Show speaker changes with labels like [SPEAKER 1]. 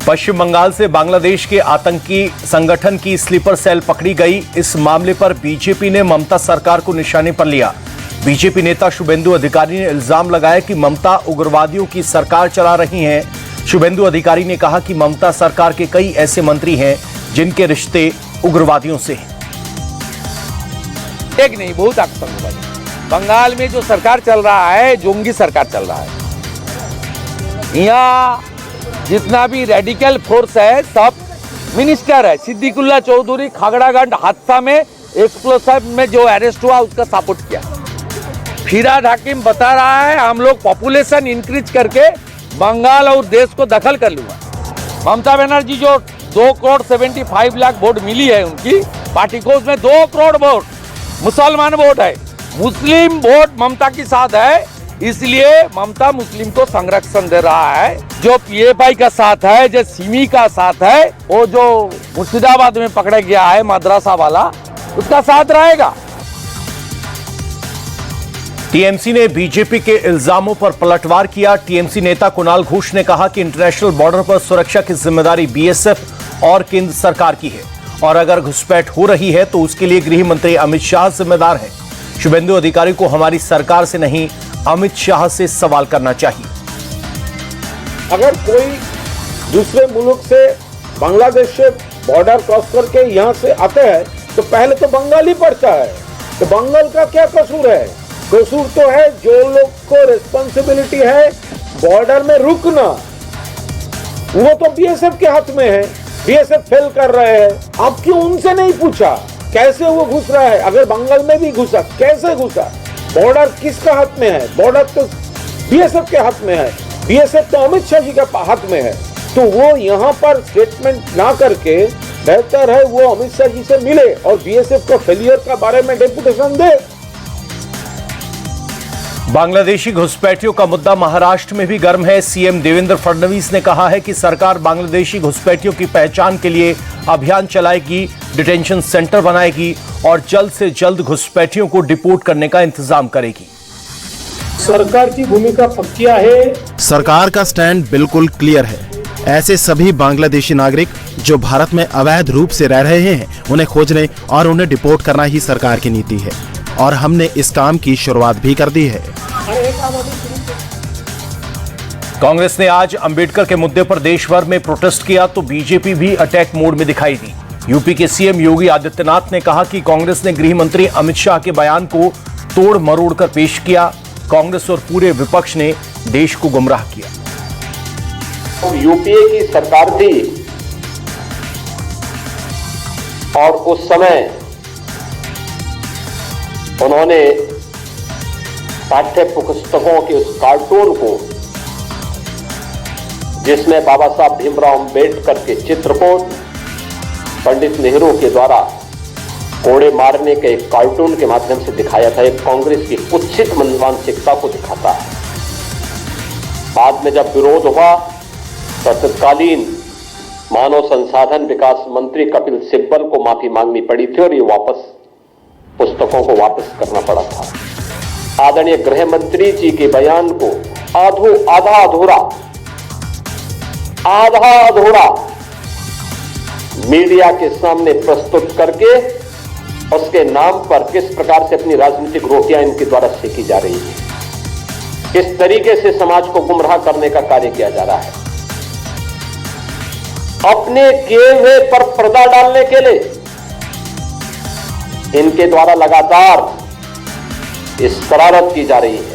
[SPEAKER 1] पश्चिम बंगाल से बांग्लादेश के आतंकी संगठन की स्लीपर सेल पकड़ी गई। इस मामले पर बीजेपी ने ममता सरकार को निशाने पर लिया। बीजेपी नेता शुभेंदु अधिकारी ने इल्जाम लगाया कि ममता उग्रवादियों की सरकार चला रही हैं। शुभेंदु अधिकारी ने कहा कि ममता सरकार के कई ऐसे मंत्री हैं जिनके रिश्ते उग्रवादियों से हैं।
[SPEAKER 2] एक नहीं, बहुत आतंकवादी बंगाल में जो सरकार चल रहा है, जोंगी सरकार चल रहा है। यहाँ जितना भी रेडिकल फोर्स है सब मिनिस्टर है। सिद्दीकुल्ला चौधरी खागड़ागंज हादसा में एक्सप्लोसिव में जो अरेस्ट हुआ उसका सपोर्ट किया। फिराद हकीम बता रहा है हम लोग पॉपुलेशन इंक्रीज करके बंगाल और देश को दखल कर लूंगा। ममता बनर्जी जो 2,75,00,000 वोट मिली है उनकी पार्टी को, उसमें 2 करोड़ वोट मुसलमान वोट है। मुस्लिम वोट ममता के साथ है, इसलिए ममता मुस्लिम को संरक्षण दे रहा है। जो पीएफआई का साथ है, जो सिमी का साथ है, वो जो मुर्शिदाबाद में पकड़ा गया है मदरसा वाला, उसका साथ रहेगा।
[SPEAKER 1] टीएमसी ने बीजेपी के इल्जामों पर पलटवार किया। टीएमसी नेता कुणाल घोष ने कहा कि इंटरनेशनल बॉर्डर पर सुरक्षा की जिम्मेदारी बीएसएफ और केंद्र सरकार की है और अगर घुसपैठ हो रही है तो उसके लिए गृह मंत्री अमित शाह जिम्मेदार है। शुभेंदु अधिकारी को हमारी सरकार से नहीं अमित शाह से सवाल करना चाहिए।
[SPEAKER 3] अगर कोई दूसरे मुल्क से बांग्लादेश से बॉर्डर क्रॉस करके यहाँ से आते हैं तो पहले तो बंगाल ही पड़ता है। तो बंगाल का क्या कसूर है? कसूर तो है जो लोग को रिस्पॉन्सिबिलिटी है बॉर्डर में रुकना, वो तो बीएसएफ के हाथ में है। बीएसएफ फेल कर रहे हैं। आप क्यों उनसे नहीं पूछा कैसे वो घुस रहा है? अगर बंगाल में भी घुसा, कैसे घुसा? बॉर्डर किसका हाथ में है? बॉर्डर तो बीएसएफ के हाथ में है। बीएसएफ तो अमित शाह जी के हाथ में है। तो वो यहाँ पर स्टेटमेंट ना करके बेहतर है वो अमित शाह जी से मिले और बीएसएफ का फेलियर का बारे में डेपुटेशन दे।
[SPEAKER 1] बांग्लादेशी घुसपैठियों का मुद्दा महाराष्ट्र में भी गर्म है। सीएम देवेंद्र फडणवीस ने कहा है कि सरकार बांग्लादेशी घुसपैठियों की पहचान के लिए अभियान चलाएगी, डिटेंशन सेंटर बनाएगी और जल्द से जल्द घुसपैठियों को डिपोर्ट करने का इंतजाम करेगी।
[SPEAKER 3] सरकार की भूमिका पक्की है।
[SPEAKER 4] सरकार का स्टैंड बिल्कुल क्लियर है। ऐसे सभी बांग्लादेशी नागरिक जो भारत में अवैध रूप से रह रहे हैं उन्हें खोजने और उन्हें डिपोर्ट करना ही सरकार की नीति है और हमने इस काम की शुरुआत भी कर दी है।
[SPEAKER 1] कांग्रेस ने आज अंबेडकर के मुद्दे पर देश भर में प्रोटेस्ट किया तो बीजेपी भी अटैक मोड में दिखाई दी। यूपी के सीएम योगी आदित्यनाथ ने कहा कि कांग्रेस ने गृह मंत्री अमित शाह के बयान को तोड़ मरोड़ कर पेश किया। कांग्रेस और पूरे विपक्ष ने देश को गुमराह किया।
[SPEAKER 5] यूपीए की सरकार थी और उस समय उन्होंने पाठ्य पुस्तकों के उस कार्टून को जिसमें बाबा साहब भीमराव अंबेडकर के चित्र को पंडित नेहरू के द्वारा कोड़े मारने के एक कार्टून के माध्यम से दिखाया था, एक कांग्रेस की कुत्सित मानसिकता को दिखाता है। बाद में जब विरोध हुआ तो तत्कालीन मानव संसाधन विकास मंत्री कपिल सिब्बल को माफी मांगनी पड़ी थी और ये पुस्तकों को वापस करना पड़ा था। आदरणीय गृह मंत्री जी के बयान को आधा अधूरा मीडिया के सामने प्रस्तुत करके उसके नाम पर किस प्रकार से अपनी राजनीतिक रोटियां इनके द्वारा सेकी जा रही है, किस तरीके से समाज को गुमराह करने का कार्य किया जा रहा है। अपने किए हुए पर पर्दा डालने के लिए इनके द्वारा लगातार इस शरारत की जा रही है।